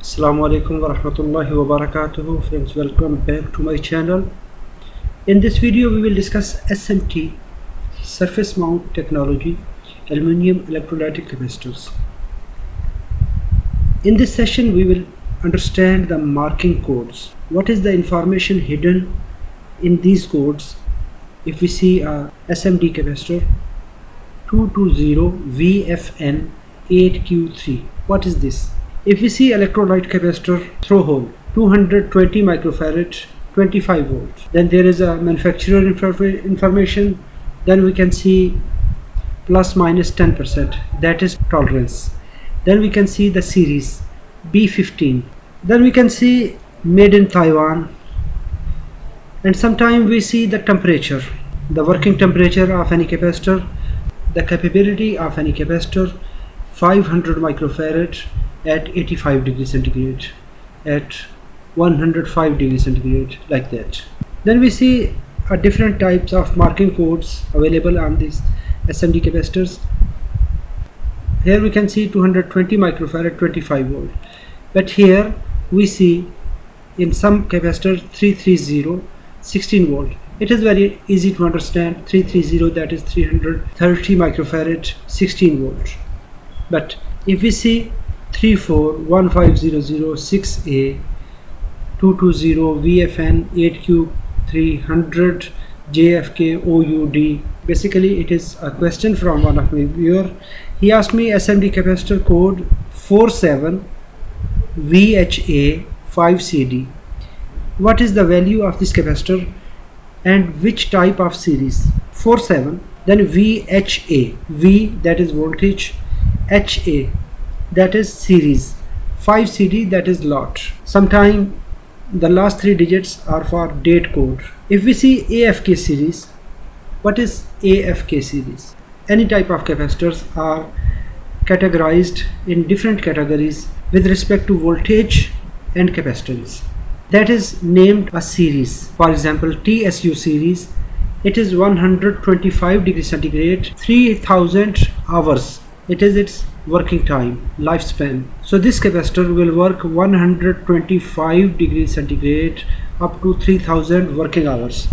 Assalamu alaikum wa rahmatullahi wa barakatuhu. Friends, welcome back to my channel. In this video we will discuss SMT, surface mount technology, aluminum electrolytic capacitors. In this session we will understand the marking codes. What is the information hidden in these codes? If we see a SMD capacitor 220VFN8Q3, what is this? If we see electrolyte capacitor throw hole 220 microfarad 25 volts, then there is a manufacturer information. Then we can see plus minus 10%, that is tolerance. Then we can see the series B15. Then we can see made in Taiwan, and sometimes we see the temperature, the working temperature of any capacitor, the capability of any capacitor 500 microfarad at 85 degrees centigrade, at 105 degrees centigrade, like that. Then we see different types of marking codes available on these SMD capacitors. Here we can see 220 microfarad 25 volt, but here we see in some capacitors 330 16 volt. It is very easy to understand. 330, that is 330 microfarad 16 volt. But if we see 3415006A 220VFN 8Q300 JFK OUD, basically it is a question from one of my viewer. He asked me SMD capacitor code 47VHA5CD. What is the value of this capacitor and which type of series? 47, then VHA, V that is voltage, HA that is series, 5CD that is lot. Sometimes the last three digits are for date code. If we see AFK series, what is AFK series? Any type of capacitors are categorized in different categories with respect to voltage and capacitance. That is named a series. For example, TSU series, it is 125 degrees centigrade, 3000 hours. It is its working time, lifespan. So this capacitor will work 125 degrees centigrade up to 3000 working hours.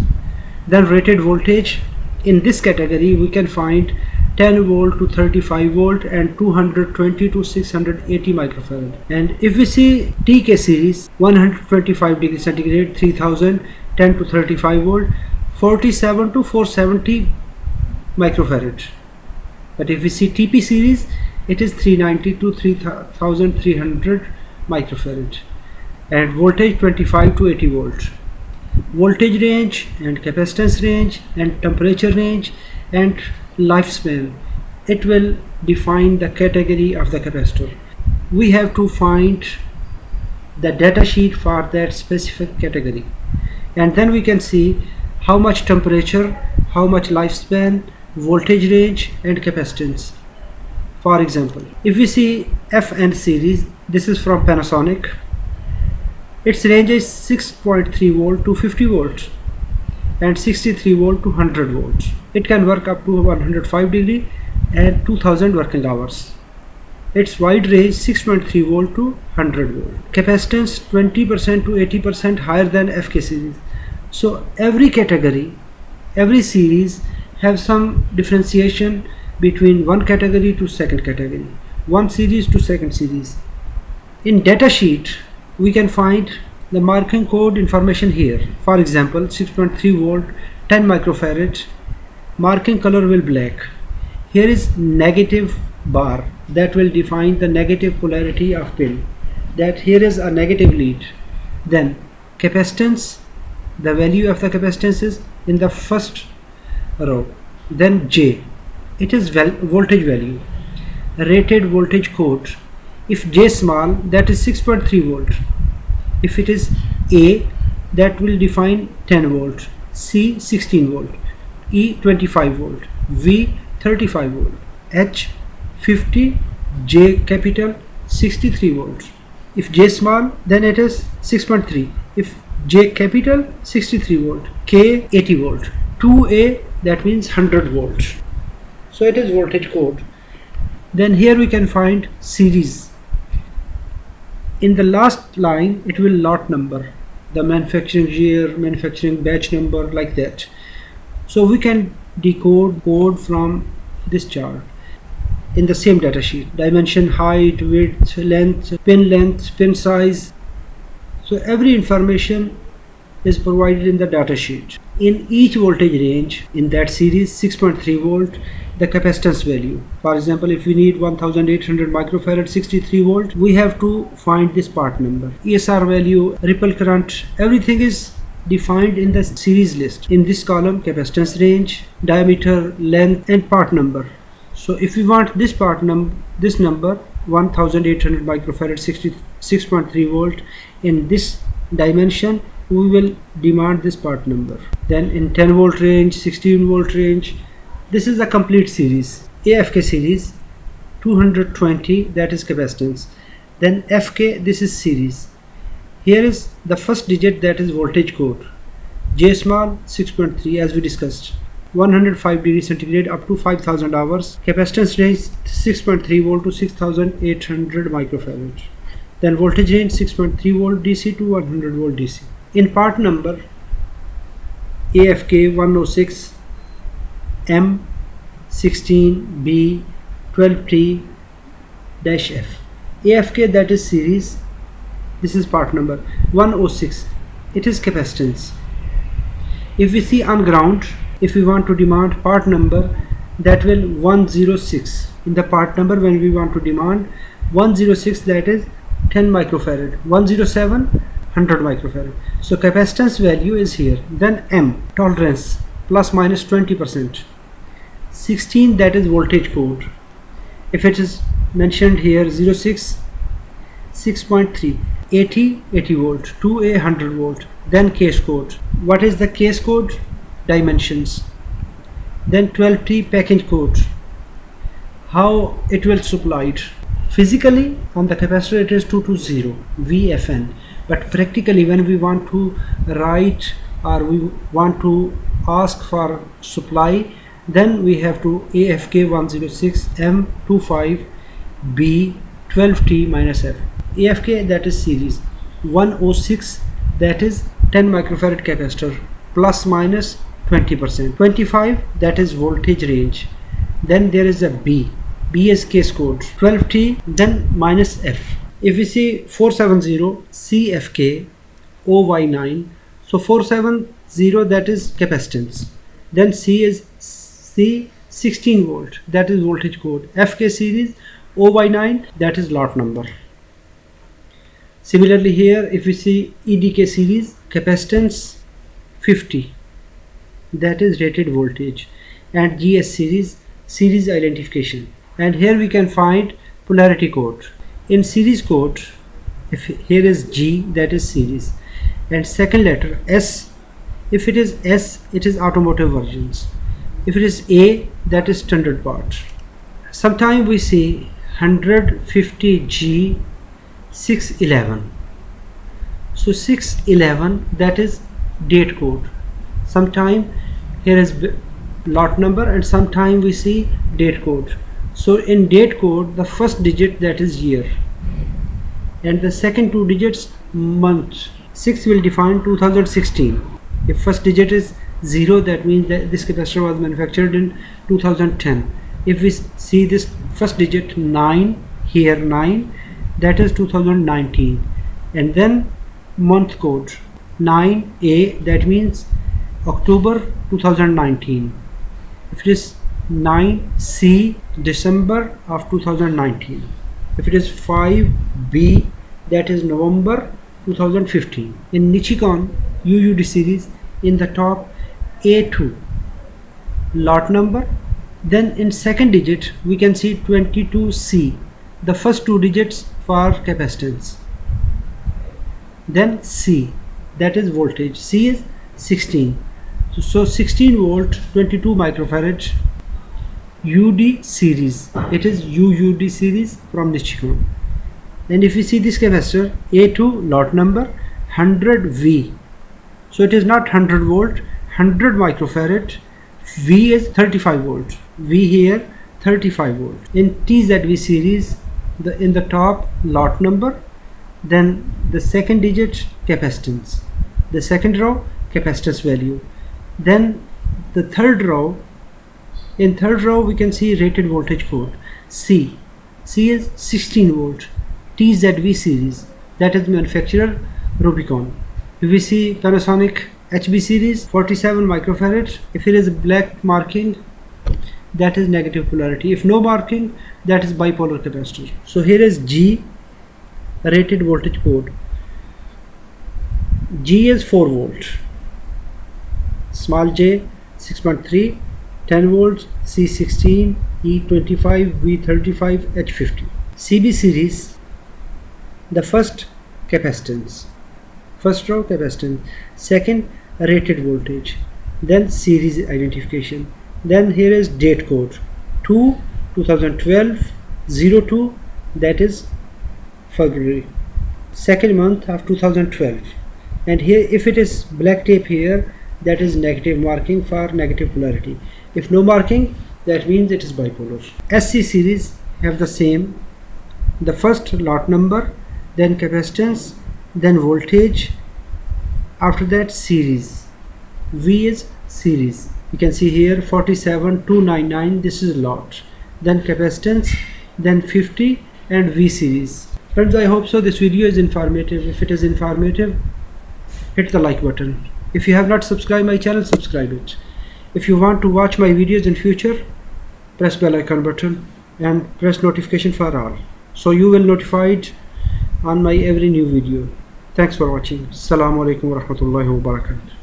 Then rated voltage, in this category we can find 10 volt to 35 volt and 220 to 680 microfarad. And if we see TK series, 125 degrees centigrade, 3000, 10 to 35 volt, 47 to 470 microfarad. But if we see TP series, it is 390 to 3300 microfarad, and voltage 25 to 80 volt. Voltage range and capacitance range and temperature range and lifespan, it will define the category of the capacitor. We have to find the data sheet for that specific category, and then we can see how much temperature, how much lifespan, voltage range and capacitance. For example, if we see FN series, this is from Panasonic. Its range is 6.3 volt to 50 volts and 63 volt to 100 volts. It can work up to 105 degree and 2000 working hours. Its wide range 6.3 volt to 100 volt. Capacitance 20% to 80% higher than FK series. So every category, every series have some differentiation between one category to second category, one series to second series. In data sheet we can find the marking code information here. For example, 6.3 volt 10 microfarad, marking color will black. Here is negative bar, that will define the negative polarity of pin, that here is a negative lead. Then capacitance, the value of the capacitance is in the first row. Then J, it is voltage value, rated voltage code. If J small, that is 6.3 volt. If it is A, that will define 10 volt, C 16 volt, E 25 volt, V 35 volt, H 50, J capital 63 volts. If J small, then it is 6.3. If J capital, 63 volt, K 80 volt, 2A, that means 100 volts. So it is voltage code. Then here we can find series In the last line it will lot number, the manufacturing year, manufacturing batch number, like that. So we can decode code from this chart in the same datasheet: dimension, height, width, length, pin size. So every information is provided in the datasheet. In each voltage range in that series, 6.3 volt, the capacitance value. For example, if we need 1800 microfarad 63 volt, we have to find this part number. ESR value, ripple current, everything is defined in the series list. In this column, capacitance range, diameter, length, and part number. So if we want this this number 1800 microfarad 66.3 volt in this dimension, we will demand this part number. Then in 10 volt range, 16 volt range, this is a complete series. AFK series 220, that is capacitance. Then FK, this is series. Here is the first digit, that is voltage code. J small 6.3, as we discussed. 105 degrees centigrade up to 5000 hours. Capacitance range 6.3 volt to 6800 microfarad. Then voltage range 6.3 volt DC to 100 volt DC. In part number, AFK 106 M16B 12T -F. AFK, that is series. This is part number 106. It is capacitance. If we see on ground, if we want to demand part number, that will 106. In the part number, when we want to demand 106, that is 10 microfarad. 107, 100 microfarad. So capacitance value is here. Then M, tolerance, plus minus 20%. 16, that is voltage code. If it is mentioned here 06, 6.3, 80 volt, 2A 100 volt. Then case code. What is the case code? Dimensions. Then 12T package code. How it will supplied. Physically on the capacitor it is 220 VFN, but practically when we want to write or we want to ask for supply, then we have to AFK 106 M25 B 12T -F. AFK, that is series. 106, that is 10 microfarad capacitor, plus minus 20%. 25, that is voltage range. Then there is a B. B is case code. 12T, then minus F. If we see 470 CFK OY9, so 470, that is capacitance. Then C is C 16 volt, that is voltage code. FK series OY9, that is lot number. Similarly here, if we see EDK series, capacitance 50, that is rated voltage, and GS series, series identification. And here we can find polarity code. In series code, if here is G, that is series, and second letter S, if it is S, it is automotive versions. If it is A, that is standard part. Sometimes we see 150G 611. So 611, that is date code. Sometime here is lot number and sometime we see date code. So in date code, the first digit, that is year, and the second two digits month. 6 will define 2016. If first digit is 0, that means that this capacitor was manufactured in 2010. If we see this first digit 9, here 9, that is 2019. And then month code 9A, that means October 2019. If it is 9C, December of 2019. If it is 5B, that is November 2015. In Nichicon UUD series, in the top A2 lot number, then in second digit we can see 22C, the first two digits for capacitance. Then C, that is voltage. C is 16. So 16 volt 22 microfarad UD series. It is UUD series from Nichicon. And if we see this capacitor, A2 lot number 100V. So it is not 100 volt, 100 microfarad. V is 35 volt. V here 35 volt. In TZV series, in the top lot number then the second digit capacitance, the second row capacitance value, then the third row. In third row we can see rated voltage code C. C is 16 volt, TZV series, that is manufacturer Rubicon. We see Panasonic HB series 47 microfarad. If it is black marking, that is negative polarity. If no marking, that is bipolar capacitor. So here is G, rated voltage code. G is 4 volt, small j 6.3, 10 volts, C16, E25, V35, H50. CB series, the first capacitance, first row capacitance, second rated voltage, then series identification, then here is date code 2012 02, that is February, second month of 2012. And here if it is black tape here, that is negative marking for negative polarity. If no marking, that means it is bipolar. SC series have the same, the first lot number, then capacitance, then voltage, after that series. V is series, you can see here 47299, this is lot, then capacitance, then 50, and V series. Friends, I hope so this video is informative. If it is informative, hit the like button. If you have not subscribed my channel, subscribe it. If you want to watch my videos in future, press bell icon button and press notification for all, so you will notified on my every new video. Thanks for watching. Assalamu alaikum warahmatullahi wabarakatuh.